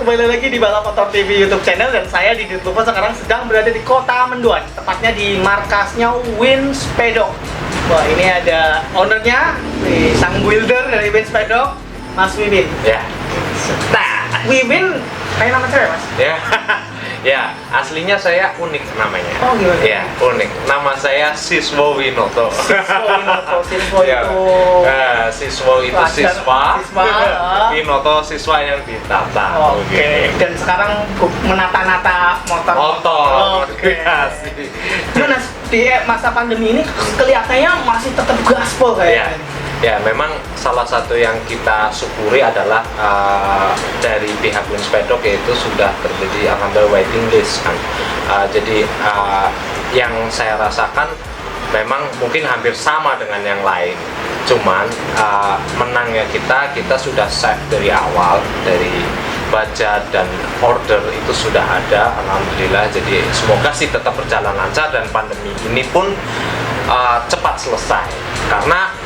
kembali lagi di Balap Motor TV YouTube channel dan saya di Dirtuvo sekarang sedang berada di Kota Mendoan, tepatnya di markasnya Wins Pedok. Wah, ini ada ownernya, sang builder dari Wins Pedok, Mas Wiwin. Ya. Nah, Wiwin kayak nama cewek, Mas? Ya. Ya, aslinya saya unik namanya. Oh, gimana? Ya, unik. Nama saya Siswo Winoto. Siswo Ya. itu Siswo itu Siswa. Winoto siswa yang ditata. Oke. Dan sekarang menata-nata motor. Oke. Asli. Gimana di masa pandemi ini kelihatannya masih tetap gaspol Ya. kayaknya. Ya, memang salah satu yang kita syukuri adalah dari pihak Wins Pedok yaitu sudah terjadi alhamdulillah waiting list kan. Jadi yang saya rasakan memang mungkin hampir sama dengan yang lain. Cuman menangnya kita sudah save dari awal, dari budget dan order itu sudah ada alhamdulillah. Jadi semoga sih tetap berjalan lancar dan pandemi ini pun cepat selesai karena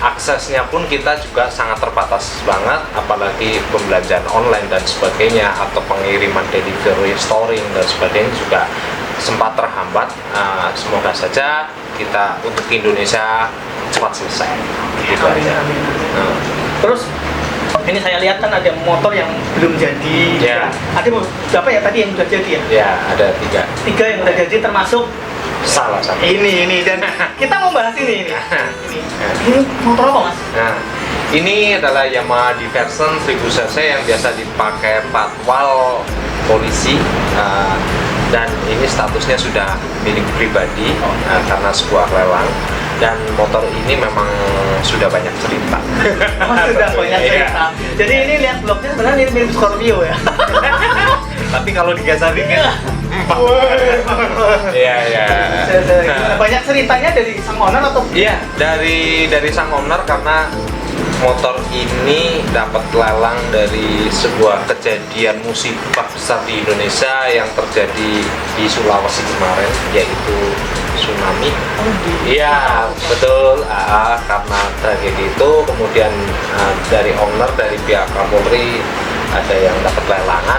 aksesnya pun kita juga sangat terbatas banget, apalagi pembelanjaan online dan sebagainya atau pengiriman delivery, storing dan sebagainya juga sempat terhambat. Semoga saja kita untuk Indonesia cepat selesai. Gitu aja. Terus ini saya lihat kan ada motor yang belum jadi. Ya. Ada berapa ya tadi yang sudah jadi ya? Ya, ada 3. 3 yang sudah jadi termasuk Salah satu. ini dan kita mau bahas ini. Ini motor apa, Mas? Nah, ini adalah Yamaha Diversion 1000 cc yang biasa dipakai patwal polisi, dan ini statusnya sudah milik pribadi karena sebuah lelang, dan motor ini memang sudah banyak cerita. Oh, sudah banyak cerita. Jadi ini lihat bloknya sebenarnya mirip Scorpio ya. Tapi kalau digasah dikit Iya, iya. Banyak ceritanya dari sang owner atau? Iya, dari sang owner karena motor ini dapat lelang dari sebuah kejadian musibah besar di Indonesia yang terjadi di Sulawesi kemarin, yaitu tsunami. Iya, betul. Karena tragedi itu kemudian dari owner, dari pihak Kapolri ada yang dapat lelangan,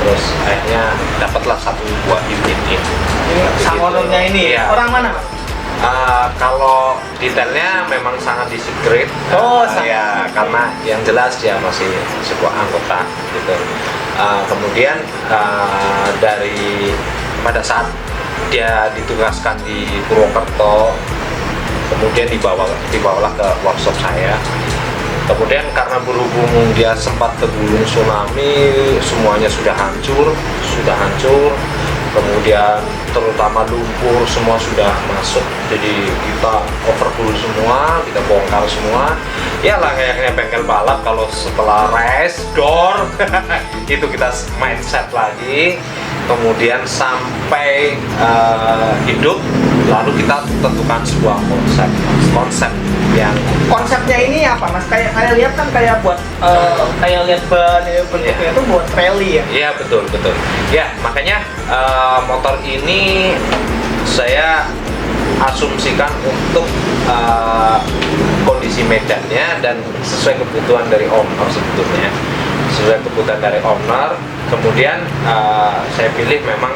terus akhirnya dapatlah satu buah unit ini. Sang ownernya ini ya. Orang mana, Mas? Kalau detailnya memang sangat di-secret. Ya, karena yang jelas dia masih sebuah anggota gitu. Kemudian dari pada saat dia ditugaskan di Purwokerto, kemudian dibawalah ke workshop saya. Kemudian karena berhubung dia sempat tergulung tsunami, semuanya sudah hancur. Kemudian terutama lumpur semua sudah masuk, jadi kita overhaul semua, kita bongkar semua. Ya lah kayaknya bengkel balap kalau setelah race door itu kita mindset lagi, kemudian sampai hidup, lalu kita tentukan sebuah konsep yang konsepnya ini apa, Mas? Kayak saya lihat kan kayak buat kayak lihat ban bentuknya itu buat rally ya. Iya, betul. Ya, makanya motor ini saya asumsikan untuk kondisi medannya dan sesuai kebutuhan dari owner sebetulnya. Kemudian saya pilih memang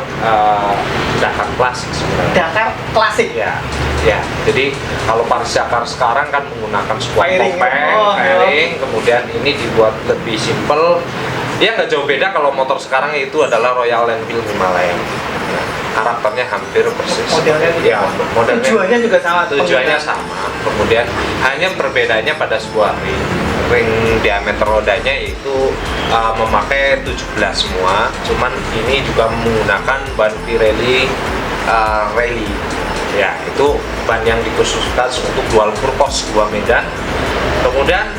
Dakar klasik sebenarnya. Dakar klasik Ya. Jadi kalau Paris Dakar sekarang kan menggunakan sebuah fairing, kemudian ini dibuat lebih simple. Ya nggak jauh beda kalau motor sekarang itu adalah Royal Enfield Himalayan. Nah, karakternya hampir persis. Modelnya tujuannya juga sama. Tujuannya sama. Kemudian hanya perbedaannya pada sebuah ring diameter rodanya itu memakai 17 semua. Cuman ini juga menggunakan ban Pirelli Rally. Ya, itu ban yang dikhususkan untuk dual purpose dua medan. Kemudian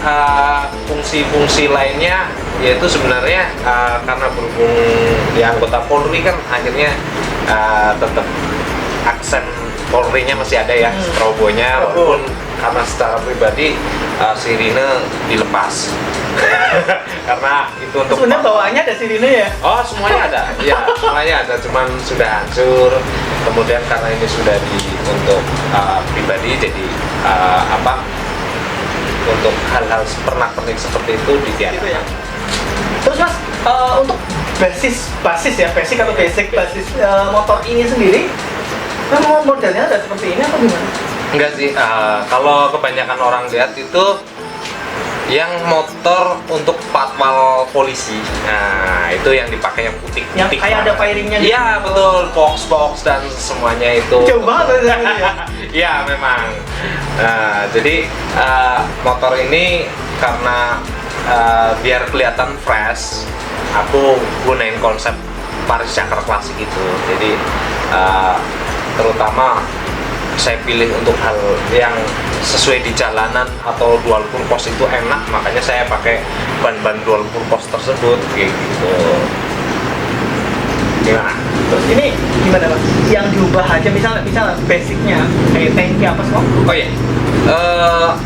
fungsi-fungsi lainnya yaitu sebenarnya karena berhubung di anggota Polri kan akhirnya tetap aksen Polri-nya masih ada ya, strobonya, walaupun karena secara pribadi sirine dilepas. Karena itu untuk sebenarnya bawaannya ada sirine ya? Oh, semuanya ada. Ya, semuanya ada, cuman sudah hancur. Kemudian karena ini sudah untuk pribadi, jadi untuk hal-hal pernak-pernik seperti itu ditiadakan. Terus, Mas, Untuk basis ya, basic atau basic basis motor ini sendiri, memang modelnya ada seperti ini atau gimana? Enggak sih, kalau kebanyakan orang lihat itu yang motor untuk patwal polisi, nah itu yang dipakai yang putih. Yang kayak ada fairingnya gitu. Iya betul, box dan semuanya itu. Jauh banget ya. Iya memang. Nah, jadi motor ini karena biar kelihatan fresh, aku gunain konsep Paris-Dakar klasik itu. Jadi terutama saya pilih untuk hal yang sesuai di jalanan atau dual purpose itu enak, makanya saya pakai ban-ban dual purpose tersebut kayak gitu. Gimana? Terus ini gimana Mas? Yang diubah aja misalnya basicnya kayak tanki apa semua? Oh iya,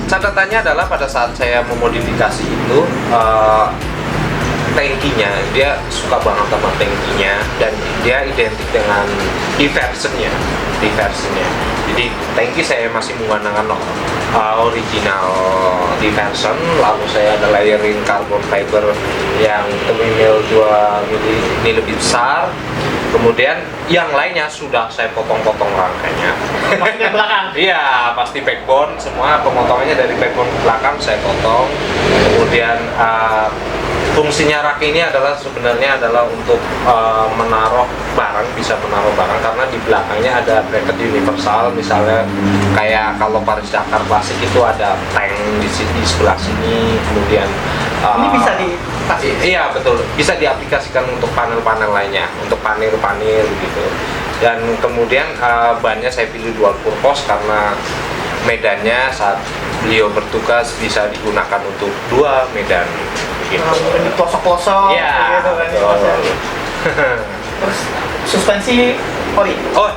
catatannya adalah pada saat saya memodifikasi itu tankinya, dia suka banget sama tankinya dan dia identik dengan diversionnya. Jadi tanki saya masih menggunakan original diversion, lalu saya ada layering carbon fiber yang 2 mili ini lebih besar. Kemudian yang lainnya sudah saya potong-potong rangkainya. Maksudnya belakang? Iya, pasti backbone semua pemotongannya dari backbone ke belakang saya potong. Kemudian fungsinya rak ini adalah sebenarnya untuk menaruh barang, bisa menaruh barang karena di belakangnya ada bracket universal, misalnya kayak kalau Paris-Dakar klasik itu ada tank di sebelah sini, kemudian Ini bisa dikasih? Iya betul, bisa diaplikasikan untuk panel-panel lainnya, untuk panel-panel gitu. Dan kemudian bannya saya pilih dual purpose karena medannya saat beliau bertugas bisa digunakan untuk 2 medan gitu. Mungkin di pelosok-pelosok Iya, gitu kan. betul. Terus suspensi ori? Oh,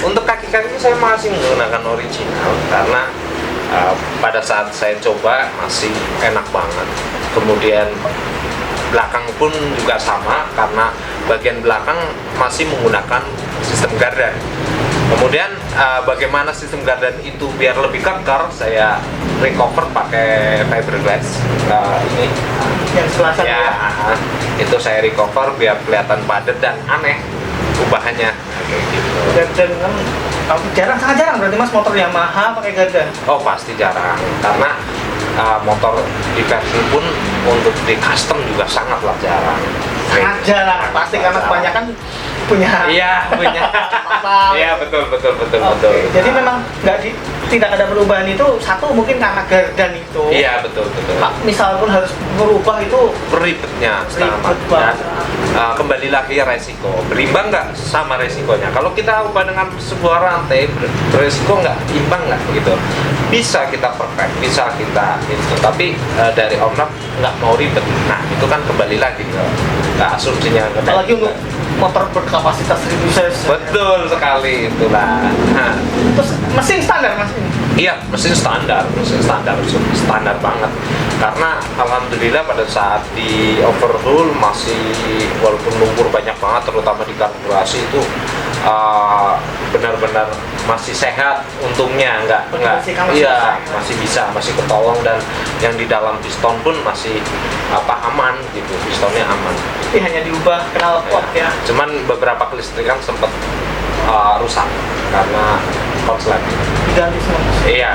untuk kaki-kaki saya masih menggunakan original karena pada saat saya coba masih enak banget. Kemudian belakang pun juga sama karena bagian belakang masih menggunakan sistem gardan. Kemudian bagaimana sistem gardan itu biar lebih kekar, saya recover pakai fiberglass ini Yang sebelah sana ya, itu saya recover biar kelihatan padat dan aneh ubahannya kayak gitu. Gardan kan sangat jarang berarti Mas motor Yamaha pakai gardan. Oh pasti jarang karena motor di versi pun untuk di custom juga sangatlah jarang. Sangat jarang pasti karena kebanyakan punya. Iya punya. Apa? Iya betul. Oke, jadi memang tidak ada perubahan itu satu mungkin karena gardan itu. Iya betul. Misal pun harus berubah itu Ribetnya ribet dan banget. kembali lagi resiko, berimbang nggak sama resikonya. Kalau kita ubah dengan sebuah rantai, beresiko nggak, imbang nggak gitu. Bisa kita perfect, bisa kita itu, tapi dari owner nggak mau ribet. Nah itu kan kembali lagi ke asumsinya. Apalagi untuk motor berkapasitas 1000 cc. Betul sekali itulah. Nah, Terus mesin standar Mas ini. iya, mesin standar banget. Karena alhamdulillah pada saat di overhaul masih walaupun lumpur banyak banget, terutama di karburasi itu benar-benar masih sehat untungnya, nggak iya masih ketolong, dan yang di dalam piston pun masih aman gitu, pistonnya aman. Tapi hanya diubah knalpot ya. Cuman beberapa kelistrikan sempat rusak karena korslet. Diganti semua. Iya,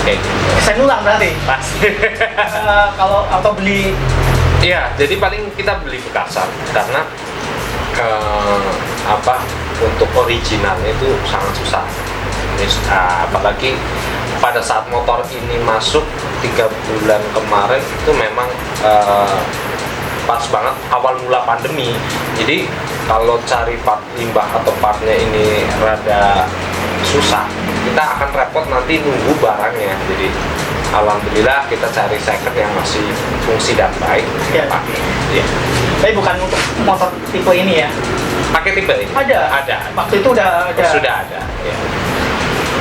kayak gitu. Saya ulang berarti. Pasti. Kalau atau beli Iya, jadi paling kita beli bekasan karena untuk original itu sangat susah. Apalagi pada saat motor ini masuk 3 bulan kemarin itu memang pas banget awal mula pandemi. Jadi kalau cari part limbah atau partnya ini rada susah, kita akan repot nanti nunggu barangnya. Jadi alhamdulillah kita cari second yang masih fungsi dan baik. Ya. Pakai. Iya. tapi bukan untuk motor tipe ini ya. Pakai tipe ini? Ada. Waktu itu udah ada. Sudah ada. Ya.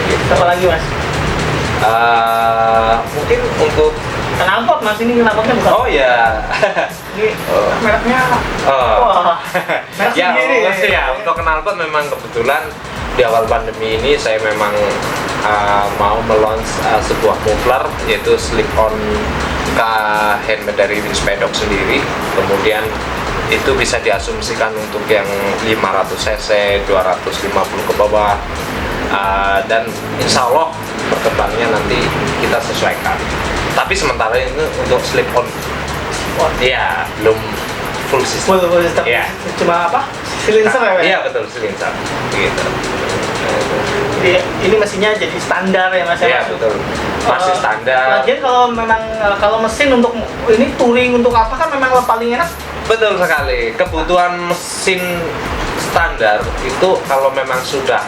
Gitu. Apa lagi Mas? Mungkin untuk Knalpot Mas, ini knalpotnya bukan. oh ya Ini mereknya. Wah. Merek ya, sendiri. ya untuk knalpot memang kebetulan di awal pandemi ini saya memang mau meluncur sebuah muffler, yaitu slip on ke handmade dari Winspedok sendiri. Kemudian itu bisa diasumsikan untuk yang 500 cc, 250 ke bawah. Dan insya Allah perkembangannya nanti kita sesuaikan. Tapi sementara ini untuk slip on, ya belum full system. Full system. Iya. Cuma apa? Silencer ya, Pak? Iya betul, silencer. Gitu. Jadi ini mesinnya jadi standar ya Mas ya? Iya betul. Masih standar. Lagian kalau memang kalau mesin untuk ini touring untuk apa kan memang paling enak. Betul sekali. Kebutuhan mesin standar itu kalau memang sudah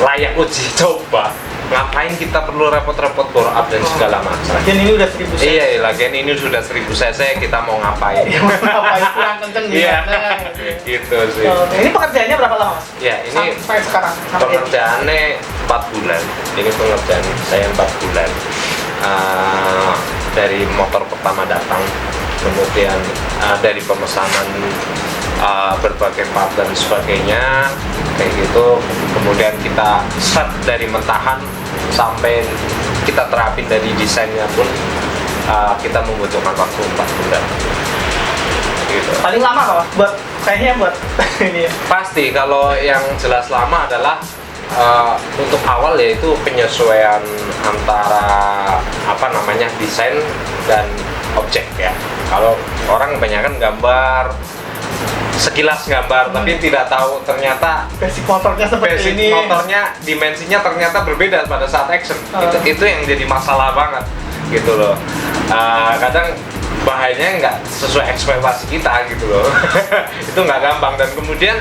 layak uji coba, ngapain kita perlu repot-repot bore up dan segala macam. Lagian ini udah 1000 cc. Iya, lagian ini sudah 1000 cc, kita mau ngapain? Ya, mau ngapain kurang kenceng Iya, gimana? gitu sih. Oke, ini pekerjaannya berapa lama Mas? Ya, ini Sampai sekarang. Sampai pengerjaannya 4 bulan. Ini pengerjaan saya 4 bulan. Dari motor pertama datang, kemudian dari pemesanan berbagai part dan sebagainya kayak gitu, kemudian kita set dari mentahan sampai kita terapin dari desainnya pun kita membutuhkan waktu 4 bulan gitu. paling lama apa Mas? Buat kayaknya buat ini ya. Pasti kalau yang jelas lama adalah untuk awal yaitu penyesuaian antara apa namanya desain dan objek ya. Kalau orang kebanyakan gambar sekilas gambar tapi tidak tahu ternyata Basic motornya seperti basic ini. motornya dimensinya ternyata berbeda pada saat action. Itu yang jadi masalah banget gitu loh. Kadang bahayanya nggak sesuai ekspektasi kita gitu loh. Itu nggak gampang. Dan kemudian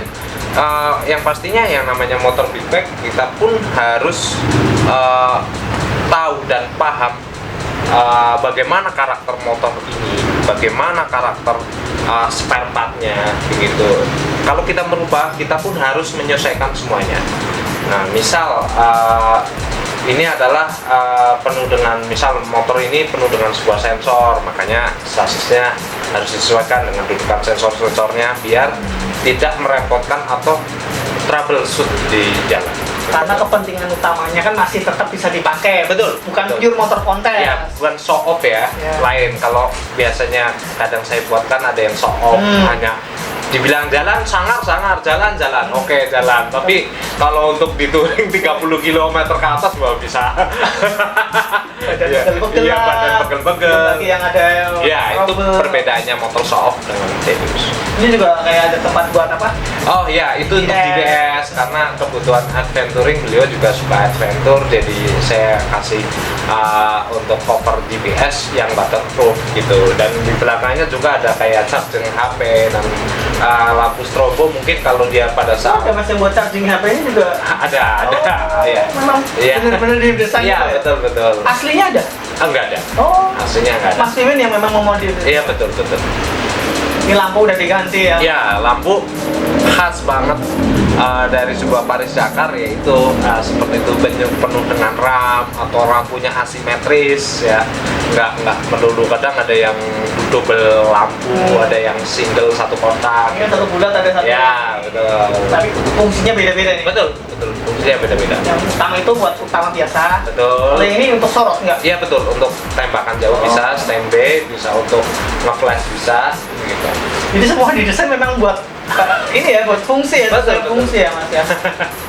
yang pastinya yang namanya motor big bag kita pun harus tahu dan paham bagaimana karakter motor ini, bagaimana karakter spare partnya begitu. Kalau kita merubah, kita pun harus menyesuaikan semuanya. Nah, misal ini adalah penuh dengan, misal motor ini penuh dengan sebuah sensor, makanya sasisnya harus disesuaikan dengan dudukan sensor-sensornya biar tidak merepotkan atau troubleshoot di jalan. Karena kepentingan utamanya kan masih tetap bisa dipakai. Betul, Bukan betul. pure motor kontes. Ya, bukan show off ya. Ya. Lain kalau biasanya kadang saya buatkan ada yang show off, hanya dibilang jalan sangar jalan oke jalan, tapi kalau untuk di touring 30 km ke atas wah bisa Badan Iya, pegel-pegel iya, lah. badan pegel-pegel. Belum lagi yang ada Ya itu trouble. perbedaannya motor show off dengan serius. Ini juga kayak ada tempat buat apa? Oh ya, itu untuk DBS. DBS karena kebutuhan adventuring, beliau juga suka adventure, jadi saya kasih untuk cover DBS yang waterproof gitu. Dan di belakangnya juga ada kayak charging HP dan lampu strobo, mungkin kalau dia pada saat Ada Mas yang buat charging HP-nya juga. ada ya. Memang Iya. benar-benar didesain Iya, gitu ya? betul. Aslinya ada? Enggak ada. Oh, Aslinya enggak ada. Mas Mimin yang memang memodif. Iya, betul. Ini lampu udah diganti ya? Ya, lampu khas banget dari sebuah Paris Dakar, yaitu seperti itu, penuh dengan ram atau lampunya asimetris ya, nggak melulu. Kadang ada yang double lampu, ada yang single satu kotak. Ini satu bulat ada satu. Ya, betul. Tapi fungsinya beda-beda nih. Betul. Fungsinya beda-beda. Yang utama itu buat utama biasa. Betul. Kalau yang ini untuk sorot nggak? Iya betul, untuk tembakan jauh bisa, standby bisa, untuk nge-flash bisa, gitu. Jadi semua didesain memang buat ini ya, buat fungsi ya, Betul, sesuai betul. fungsi ya Mas ya.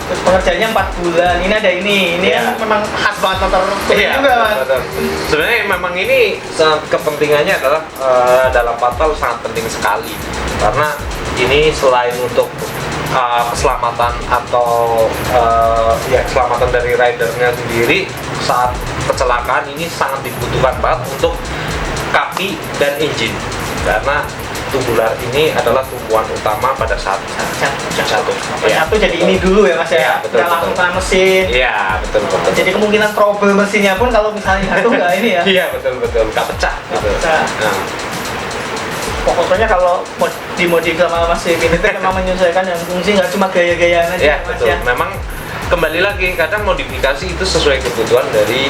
Terus pengerjaannya 4 bulan. Ini ada ini Iya. kan memang khas banget motor touring Iya, juga Mas. betul. Sebenarnya memang ini kepentingannya adalah dalam Patal sangat penting sekali, karena ini selain untuk keselamatan atau ya keselamatan dari ridernya sendiri saat kecelakaan, ini sangat dibutuhkan banget untuk kaki dan engine, karena tubular ini adalah tumpuan utama pada saat jatuh. Satu jadi ini dulu ya Mas Iya, ya. betul, Dalam betul. lakukan mesin. Iya, betul. Jadi kemungkinan trouble mesinnya pun kalau misalnya jatuh nggak ini ya. Iya, betul, nggak pecah. Gitu. pecah. Nah, Pokoknya kalau dimodif sama Mas Mimin itu memang menyesuaikan yang fungsi, nggak cuma gaya-gayaan aja ya Mas betul. ya. Memang kembali lagi, kadang modifikasi itu sesuai kebutuhan dari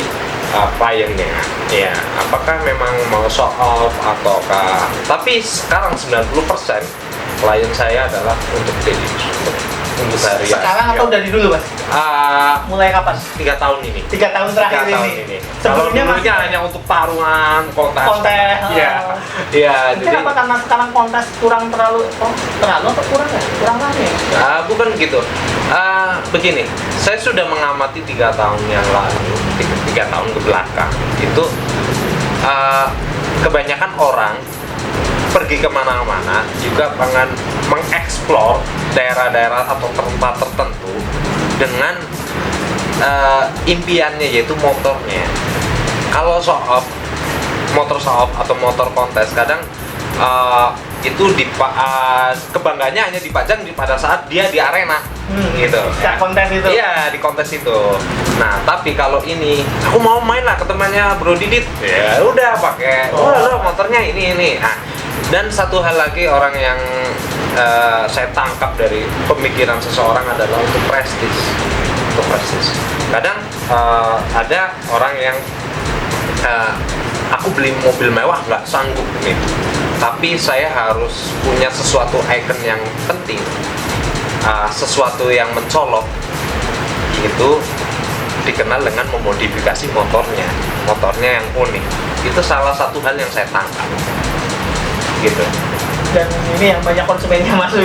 kliennya. Ya, apakah memang mau show off ataukah? Tapi sekarang 90% klien saya adalah untuk daily use. untuk harian. Sekarang atau dari dulu, Mas? Mulai kapan? 3 tahun ini. 3 tahun terakhir 3 tahun ini. Kalau Sebelumnya dulunya hanya untuk taruhan kontes. kontes. Iya. Iya, Mungkin jadi apa karena sekarang kontes kurang terlalu atau kurang ya? Kurang lagi ya? bukan gitu. Begini, saya sudah mengamati 3 tahun yang lalu, 3 tahun ke belakang itu kebanyakan orang pergi kemana-mana juga pengen mengeksplor daerah-daerah atau tempat tertentu dengan impiannya yaitu motornya. Kalau motor show off atau motor kontes kadang itu kebanggaannya hanya dipajang pada saat dia di arena gitu. Ya, kontes itu. Iya, di kontes itu. Nah, tapi kalau ini aku mau main lah ke temannya Bro Didit. Ya udah pakai. Lo motornya ini. Nah, dan satu hal lagi orang yang saya tangkap dari pemikiran seseorang adalah untuk prestis. Untuk prestis. Kadang ada orang yang aku beli mobil mewah nggak sanggup nih, tapi saya harus punya sesuatu icon yang penting, sesuatu yang mencolok, itu dikenal dengan memodifikasi motornya yang unik. Itu salah satu hal yang saya tangkap gitu. Dan ini yang banyak konsumennya masuk.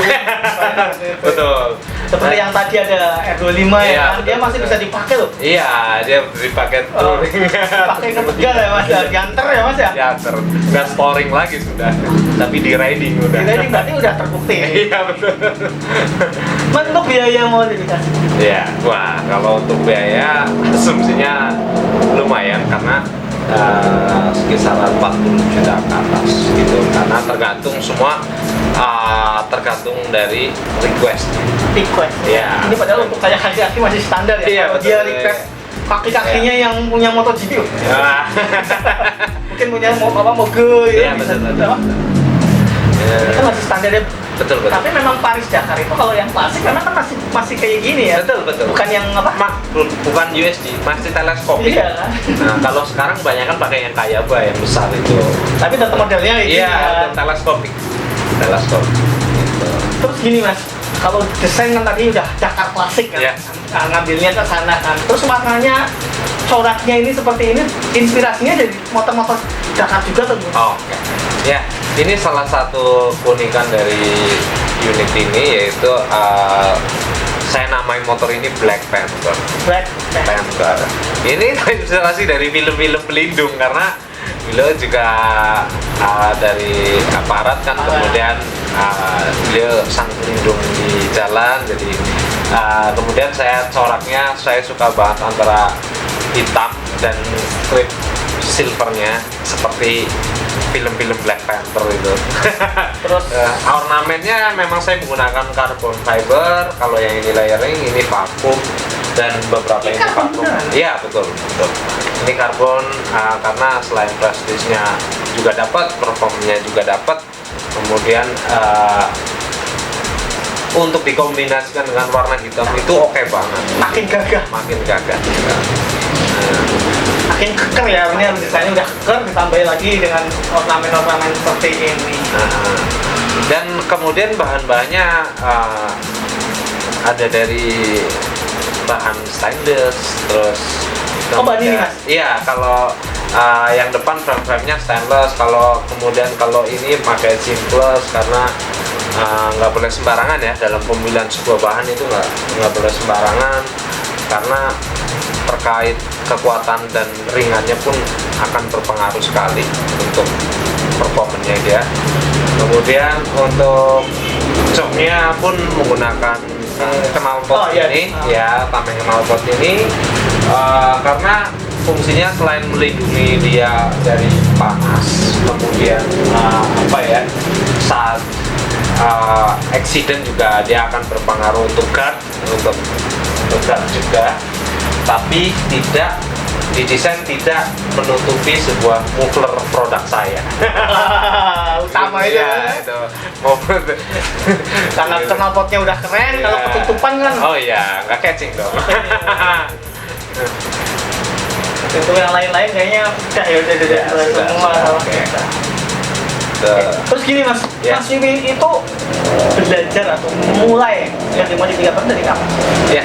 Betul. Seperti yang tadi ada R25 ya, dia masih bisa dipakai loh. Iya, dia dipakai touring. Pakai ke Tegal ya Mas, diantar ya Mas ya. Diantar, nggak storing lagi sudah, tapi di riding udah. Di riding berarti udah terbukti. Iya betul. Mas, untuk biaya modifikasi? Iya, wah kalau untuk biaya asumsinya lumayan karena kisaran 40 juta ke atas gitu, karena tergantung semua tergantung dari request. Ini padahal untuk kayak kaki-kaki masih standar ya. Iya, Kalau dia request kaki-kakinya yang punya MotoGP mungkin punya moge Iya, ya, bisa betul. itu masih standar ya. Betul. Tapi memang Paris Dakar itu kalau yang klasik memang kan masih kayak gini ya. Betul. Bukan yang apa? Bukan USD, masih teleskopik. Iya kan. Nah, kalau sekarang banyak kan pakai yang Kayaba yang besar itu. Tapi tetap modelnya itu. Iya, teleskopik. Gitu. Terus gini Mas, kalau desain kan tadi udah Dakar klasik kan, Iya. ngambilnya ke sana kan. Terus warnanya, coraknya ini seperti ini, inspirasinya dari motor-motor Dakar juga tuh. Oke. Ya, ini salah satu keunikan dari unit ini yaitu saya namain motor ini Black Panther. Ini inspirasi dari film-film pelindung karena beliau juga dari aparat kan, kemudian beliau sang pelindung di jalan, jadi kemudian coraknya saya suka banget antara hitam dan strip silvernya seperti film-film Black Panther itu. Terus ornamennya memang saya menggunakan carbon fiber, kalau yang ini layering, ini vakum, dan beberapa ini vakum. Iya betul. Ini karbon karena selain prestisnya juga dapat, performnya juga dapat, kemudian untuk dikombinasikan dengan warna hitam itu oke banget. makin gagah. Makin keker ya, ini desainnya udah keker, ditambah lagi dengan ornamen-ornamen seperti ini. Dan kemudian bahan-bahannya ada dari bahan stainless, terus bahan ini Mas? Iya, kalau yang depan frame-nya stainless, kalau ini pakai seamless karena nggak boleh sembarangan ya dalam pemilihan sebuah bahan, itu nggak boleh sembarangan karena terkait kekuatan dan ringannya pun akan berpengaruh sekali untuk performanya dia. Kemudian untuk joknya pun menggunakan knalpot ini, ya tameng knalpot ini karena fungsinya selain melindungi dia dari panas, kemudian saat accident juga dia akan berpengaruh untuk guard juga, tapi tidak didesain tidak menutupi sebuah muffler produk saya. Utama itu. Ya, itu. Karena knalpotnya udah keren, kalau ketutupan kan. Oh iya, nggak catching dong. Itu yang lain-lain kayaknya udah sudah, semua. oke. Terus gini mas, Ya. Mas Wiwi itu belajar atau mulai yang dimodifikasi dari kapan? Ya,